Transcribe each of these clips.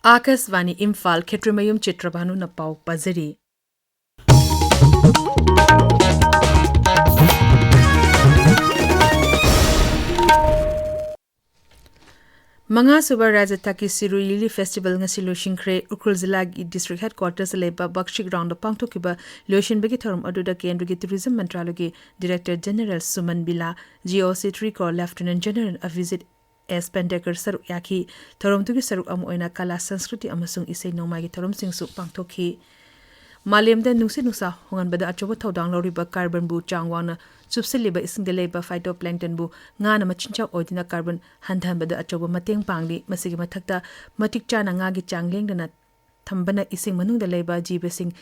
Akasvani Imphal Kshetrimayum Chitrabhanu na pau pazari. Mga suba Rajataki Siruyili Festival ngasi loishinkre Ukrul Zilla gi District Headquarters leba Bakshi Ground pangthokiba loishin bagi thorum aduda Kendra Tourism Mantralogi Director General Suman Bila GOC 3 Corps Lieutenant General a visit as Pendekar Saruk Yaki thorum tugi saruk amu oina kala sanskriti amasung isei nongmagi thorum singsu pangthoki Malemda nungsi nusa honganbada achoba thodang loriba carbon bu changwana subsiliba isingde leba phytoplankton bu ngana machincha oidina carbon handhanbada achoba mateng pangli masigi mathakta matik chana ngagi changlengdana thambana ising manungda leba jibesing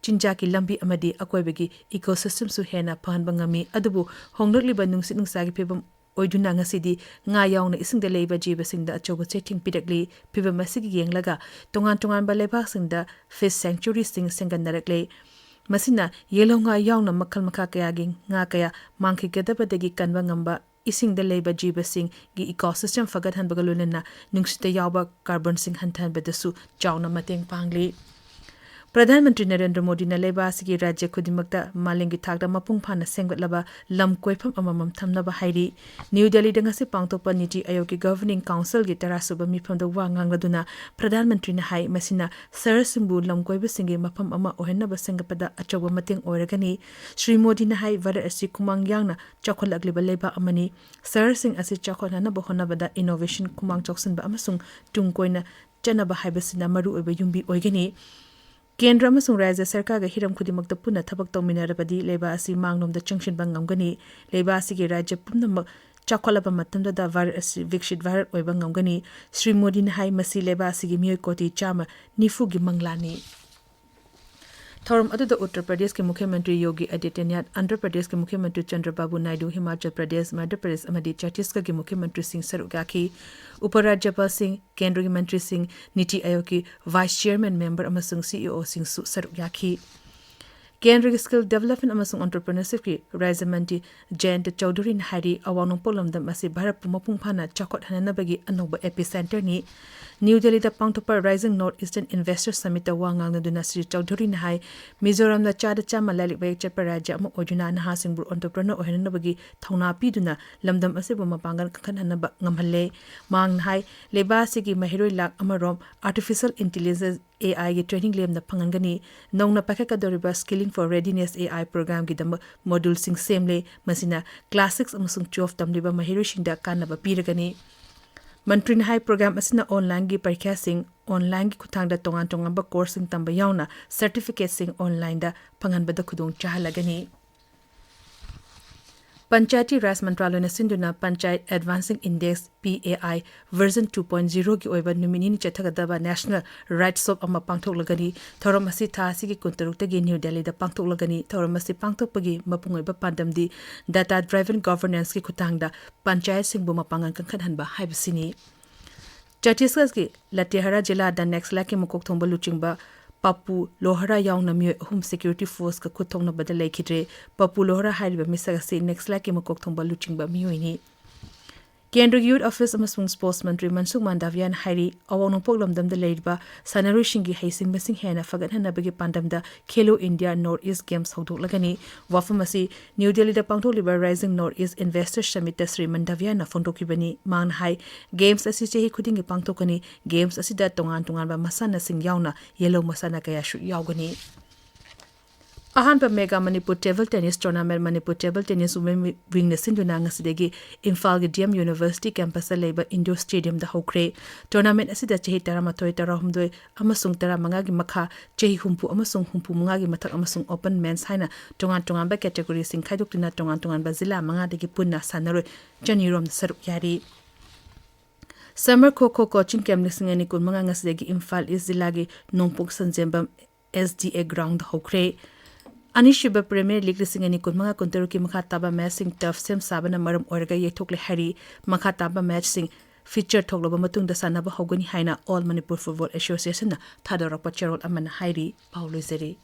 chinjaki lambi amadi akoibagi ecosystem su hena phanba ngami adubu honglokliba nungsi nungsagi pebam oiduna ngasidi nga yauna isingda leiba jibesingda achoba cheting pidakli piba masigi yenglaga tongan ba leba singda fish sanctuary sing sengannarakle masina yelonga yauna makal makha kaya gi nga kaya mangki gedabadagi kanwa ngamba isingda leiba jibesing gi ecosystem fagat hanbaga lunena nungsita yawba carbon sing hantan badasu chawna mateng pangli Pradhan Mantri Narendra Modi na leba sigi rajya kudimakta malingi thakda mapung phana sengwatlaba lam koifam amamam thamnaba hairi New Delhi da ngasi pangtokpa Niti Aayog ki Governing Council gi tarasuba mifamda wa ngangladuna Pradhan Mantri na hai masina Sir Simbu lam koiba singi mafam ama ohenaba sengapada achoba mateng oiragani Shri Modi na hai vara asi kumang yangna chakhol agliba leba amani Sir Singh asi chakhol hanaba honabada innovation kumang choksanba amasung tungkoina chanaba haibasina maru oiba yumbi oigani Kendra amasung Rajya Sarkar ga hiram khudimakta punna thabak tawminarabadi leba asi mangnomda changshinba ngamgani leba asi gi rajya punnamak chakholaba matamda da var asi vikshit varat oiba ngamgani Shri Modi na hai masi leba asi gi miyoi koti chama nifu gi manglani Thorum aduda Uttar Pradesh ke Mukhyamantri Yogi Adityanath, Andhra Pradesh ke Mukhyamantri Chandrababu Naidu, Himachal Pradesh, Madhya Pradesh amadi Chhattisgarh ke Mukhyamantri Singh Sarugaki, Uparajyapal Singh, Kendra Mantri Singh, Niti Aayog ki Vice Chairman Member amasung CEO Singh Su Sarugaki. Kendra Skill Development amasung Entrepreneurship ki Rajya Mantri Jayant Chaudhary na hari awanong polamdam asi Bharat pumapung phana chakot hananabagi anoba epicenter ni New Delhi da pangthopa Rising North Eastern Investor Summit da wangang na duna Sri Chaudhary na hai Mizoram da chada chama lalik bayek chapa rajya ama ojuna na hasingbur entrepreneur ohenabagi thauna piduna lamdam asibu mapangan kakhan hanaba ngamhalle mang hai leba sigi mahiroi lak amarom artificial intelligence AI gi training lem na phangangani nongna pakhaka doriba skilling for readiness AI program gi dam module sing semle masina classics amasung 12 tamliba mahiroi singda kanaba piragani Mantrin High Program asina online gi parikha sing online gi kuthang da tongan ba course sing tamba yauna certificate sing online da phangan bada khudong chahalagani Panchayati Raj Mantraloy na sinduna Panchayat Advancing Index PAI version 2.0 gi oiba numini ni chathagadaba National Rights of ama pangthoklagani thoram asi tha asi gi kuntaruk gi New Delhi da pangthoklagani thoram asi pangthokpagi mapungoi ba pandamdi data driven governance ki kuthang da panchayat singbu mapangan kankhan hanba haibsini Chhattisgarh ki Latehara jila da next la ki mukok thongba luchingba Papu Lohara yaungna mi home security force ka kuthongna badalai khidre Papu Lohara haiba misaga se next la ki makok thongba luchingba miyoini Kendra Youth Office amasung Sports Mantri Mansukh Mandavian hairi awang poglamdam da leiba sanaru shingi haising basing hena fagat hanabagi pandamda Khelo India North East Games haudoklagani wafamasi New Delhi da pangtholiba Rising North East Investor Summit Sri Mandavian na phongtokibani man hai games asi chehi khudingi pangthokani games asi da tongan ba masana sing yauna yellow masana kaya shu yaugani Ahanba Mega Manipur Table Tennis Tournament Manipur Table Tennis Women Wing na sinduna ngasidegi Imphal gi DM University campus leba Indoor Stadium da hokre tournament asida chehi taramatoi tarahumdoi amasung taramanga gi makha chehi humpu amasung humpu manga gi mathak amasung open men's haina tongan ba category sing khaidoktina tongan ba zila manga degi punna sanaroi chanirom saruk yari Summer Kho coaching camp lising ani kun manga ngasidegi Imphal East zilagi Nongpok Sanjembam SDA ground hokre Anishiba Premier League lising ani kun mga kuntaruki makataba match sing turf sem sabana maram orga yethokle hari makataba match sing feature thokloba matungda sanaba hogani haina All Manipur Football Association na thadarakpa cherol amana hairi Paulo Zeri